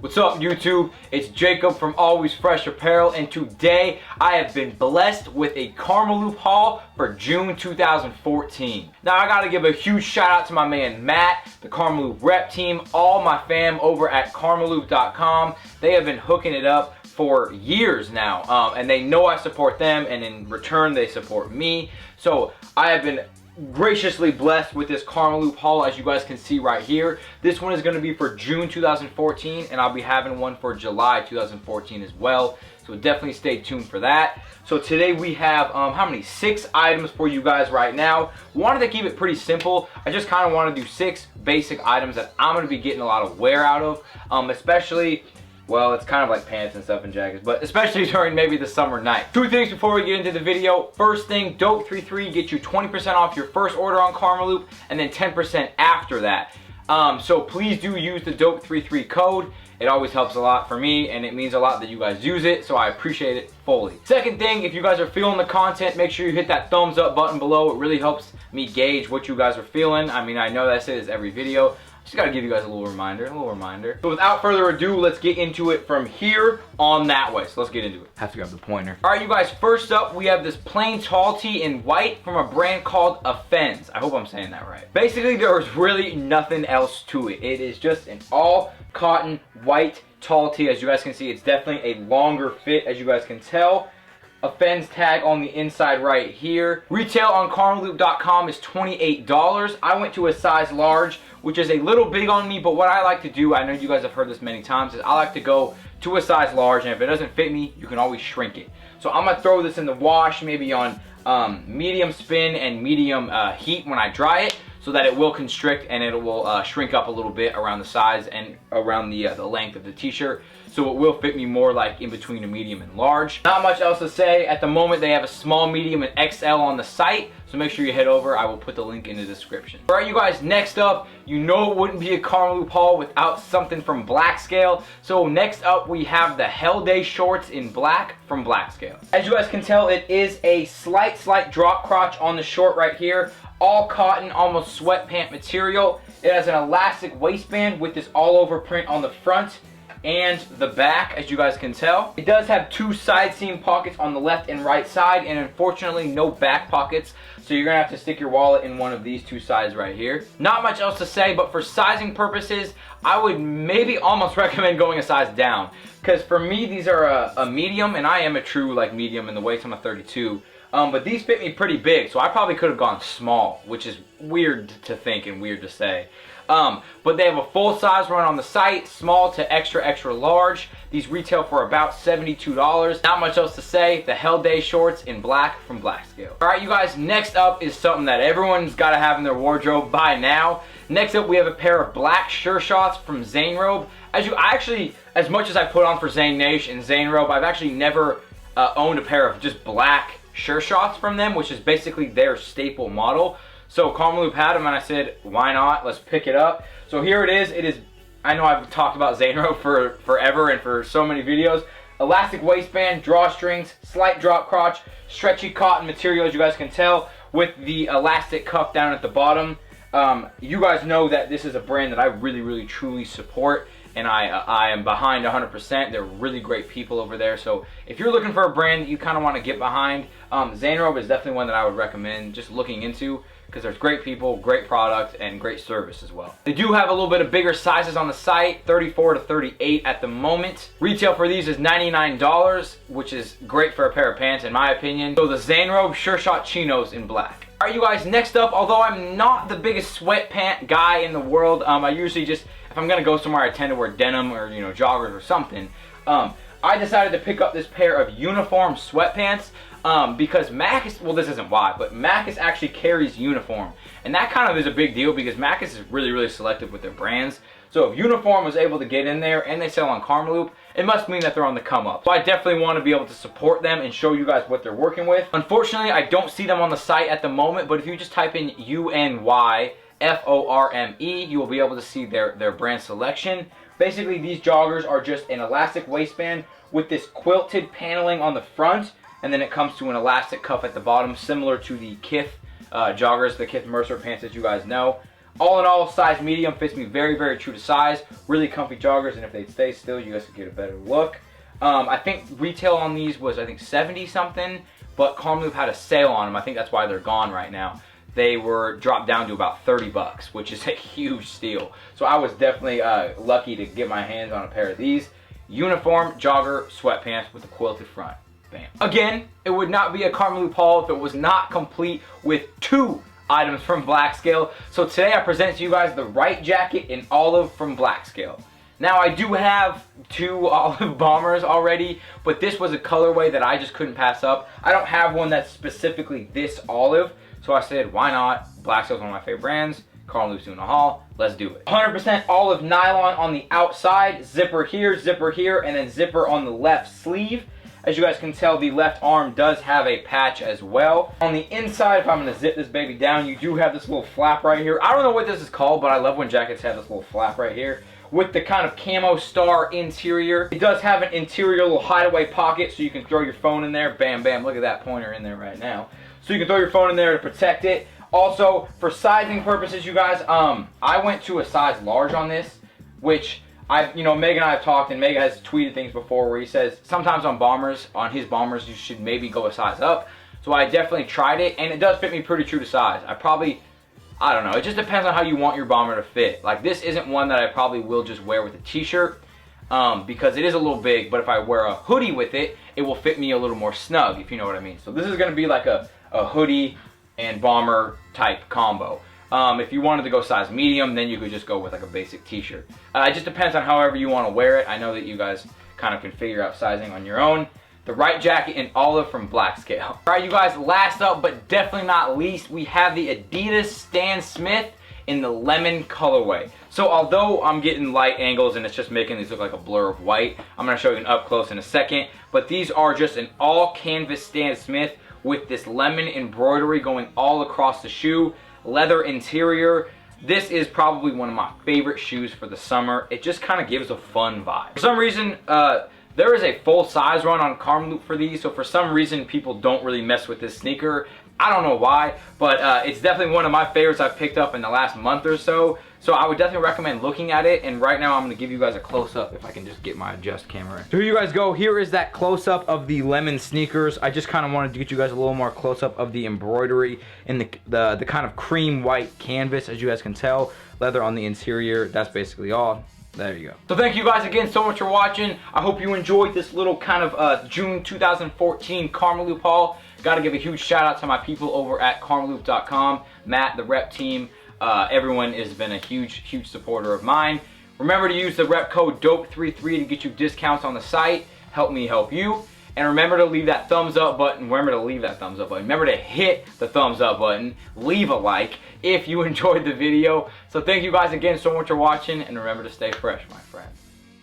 What's up, YouTube? It's Jacob from Always Fresh Apparel, and today I have been blessed with a Karmaloop haul for June 2014. Now I gotta give a huge shout out to my man Matt, the Karmaloop rep team, all my fam over at Karmaloop.com. They have been hooking it up for years now, and they know I support them, and in return they support me. So I have been graciously blessed with this Karmaloop haul, as you guys can see right here. This one is going to be for June 2014, and I'll be having one for July 2014 as well, so definitely stay tuned for that. So today we have how many? 6 items for you guys right now. Wanted to keep it pretty simple. I just kind of want to do 6 basic items that I'm going to be getting a lot of wear out of, especially, well, it's kind of like pants and stuff and jackets, but especially during maybe the summer night. 2 things before we get into the video. First thing, Dope33 gets you 20% off your first order on Karmaloop, and then 10% after that. So please do use the Dope33 code. It always helps a lot for me, and it means a lot that you guys use it, so I appreciate it fully. Second thing, if you guys are feeling the content, make sure you hit that thumbs up button below. It really helps me gauge what you guys are feeling. I mean, I know that I say this every video. Just gotta give you guys a little reminder, So without further ado, let's get into it from here on that way. So let's get into it. Have to grab the pointer. All right, you guys, first up, we have this plain tall tee in white from a brand called AFENDS. I hope I'm saying that right. Basically, there is really nothing else to it. It is just an all cotton white tall tee. As you guys can see, it's definitely a longer fit, as you guys can tell. AFENDS tag on the inside right here. Retail on Karmaloop.com is $28. I went to a size large, which is a little big on me, but what I like to do, I know you guys have heard this many times, is I like to go to a size large, and if it doesn't fit me, you can always shrink it. So I'm gonna throw this in the wash, maybe on medium spin and medium heat when I dry it, so that it will constrict and it will shrink up a little bit around the size and around the length of the t-shirt. So it will fit me more like in between a medium and large. Not much else to say. At the moment, they have a small, medium, and XL on the site. So make sure you head over. I will put the link in the description. All right, you guys, next up, you know it wouldn't be a Karmaloop haul without something from Black Scale. So next up, we have the Hell Day shorts in black from Black Scale. As you guys can tell, it is a slight drop crotch on the short right here. All cotton, almost sweatpant material. It has an elastic waistband with this all over print on the front and the back, as you guys can tell. It does have 2 side seam pockets on the left and right side, and unfortunately no back pockets, so you're gonna have to stick your wallet in one of these 2 sides right here. Not much else to say, but for sizing purposes, I would maybe almost recommend going a size down, because for me these are a medium, and I am a true like medium in the waist. I'm a 32. But these fit me pretty big, so I probably could have gone small, which is weird to think and weird to say. But they have a full size run on the site, small to extra large. These retail for about $72. Not much else to say. The Hell Day shorts in black from Black Scale. All right, you guys, next up is something that everyone's got to have in their wardrobe by now. Next up, we have a pair of black Sureshots from Zanerobe. As much as I put on for Zane Nation and Zanerobe, I've actually never owned a pair of just black Sureshots from them, which is basically their staple model. So Karmaloop had them, and I said, why not? Let's pick it up. So here it is. It is, I know I've talked about Zanerobe for forever and for so many videos. Elastic waistband, drawstrings, slight drop crotch, stretchy cotton material, as you guys can tell, with the elastic cuff down at the bottom. You guys know that this is a brand that I really truly support, and I am behind 100%. They're really great people over there. So if you're looking for a brand that you kind of want to get behind, Zanerobe is definitely one that I would recommend just looking into, because there's great people, great product, and great service as well. They do have a little bit of bigger sizes on the site, 34 to 38 at the moment. Retail for these is $99, which is great for a pair of pants in my opinion. So the Zanerobe Sureshot Chinos in black. All right, you guys, next up, although I'm not the biggest sweatpant guy in the world, I usually just, if I'm gonna go somewhere, I tend to wear denim or, you know, joggers or something. I decided to pick up this pair of Unyforme sweatpants because Macus, well, this isn't why, but Macus actually carries Unyforme, and that kind of is a big deal because Macus is really selective with their brands. So if Unyforme was able to get in there and they sell on Karmaloop, it must mean that they're on the come up. So I definitely want to be able to support them and show you guys what they're working with. Unfortunately, I don't see them on the site at the moment, but if you just type in Unyforme, you will be able to see their brand selection. Basically, these joggers are just an elastic waistband with this quilted paneling on the front, and then it comes to an elastic cuff at the bottom, similar to the Kith joggers, the Kith Mercer pants that you guys know. All in all, size medium fits me very, very true to size. Really comfy joggers, and if they stay still, you guys can get a better look. I think retail on these was, I think, 70 something, but Karmaloop had a sale on them. I think that's why they're gone right now. They were dropped down to about 30 bucks, which is a huge steal. So I was definitely lucky to get my hands on a pair of these. Uniform jogger sweatpants with a quilted front. Bam. Again, it would not be a Karmaloop haul if it was not complete with 2 items from Blackscale. So today I present to you guys the Wright jacket in olive from Blackscale. Now I do have 2 olive bombers already, but this was a colorway that I just couldn't pass up. I don't have one that's specifically this olive, so I said, why not? Blackscale's one of my favorite brands. Karmaloop's doing a haul. Let's do it. 100% olive nylon on the outside, zipper here, and then zipper on the left sleeve. As you guys can tell, the left arm does have a patch as well. On the inside, if I'm going to zip this baby down, you do have this little flap right here. I don't know what this is called, but I love when jackets have this little flap right here with the kind of camo star interior. It does have an interior little hideaway pocket, so you can throw your phone in there. Bam, bam. Look at that pointer in there right now. So you can throw your phone in there to protect it. Also, for sizing purposes, you guys, I went to a size large on this, which Meg and I have talked, and Meg has tweeted things before where he says sometimes on his bombers, you should maybe go a size up. So I definitely tried it, and it does fit me pretty true to size. I don't know, it just depends on how you want your bomber to fit. Like, this isn't one that I probably will just wear with a t-shirt, because it is a little big, but if I wear a hoodie with it, it will fit me a little more snug, if you know what I mean. So this is going to be like a hoodie and bomber type combo. If you wanted to go size medium, then you could just go with like a basic t-shirt. It just depends on however you want to wear it. I know that you guys kind of can figure out sizing on your own. The Wright jacket in olive from Blackscale. All right, you guys, last up but definitely not least, we have the Adidas Stan Smith in the lemon colorway. So although I'm getting light angles and it's just making these look like a blur of white, I'm going to show you an up close in a second, but these are just an all canvas Stan Smith with this lemon embroidery going all across the shoe. Leather interior. This is probably one of my favorite shoes for the summer. It just kind of gives a fun vibe. For some reason, there is a full size run on Karmaloop for these, so for some reason people don't really mess with this sneaker. I don't know why, but it's definitely one of my favorites I've picked up in the last month or so. So I would definitely recommend looking at it, and right now I'm going to give you guys a close-up if I can just get my adjust camera. So here you guys go. Here is that close-up of the lemon sneakers. I just kind of wanted to get you guys a little more close-up of the embroidery and the kind of cream white canvas, as you guys can tell. Leather on the interior. That's basically all. There you go. So thank you guys again so much for watching. I hope you enjoyed this little kind of June 2014 Karmaloop haul. Got to give a huge shout out to my people over at Karmaloop.com, Matt, the rep team. Everyone has been a huge supporter of mine. Remember to use the rep code DOPE33 to get you discounts on the site. Help me help you. And remember to leave that thumbs up button. Remember to hit the thumbs up button. Leave a like if you enjoyed the video. So thank you guys again so much for watching, and remember to stay fresh, my friends.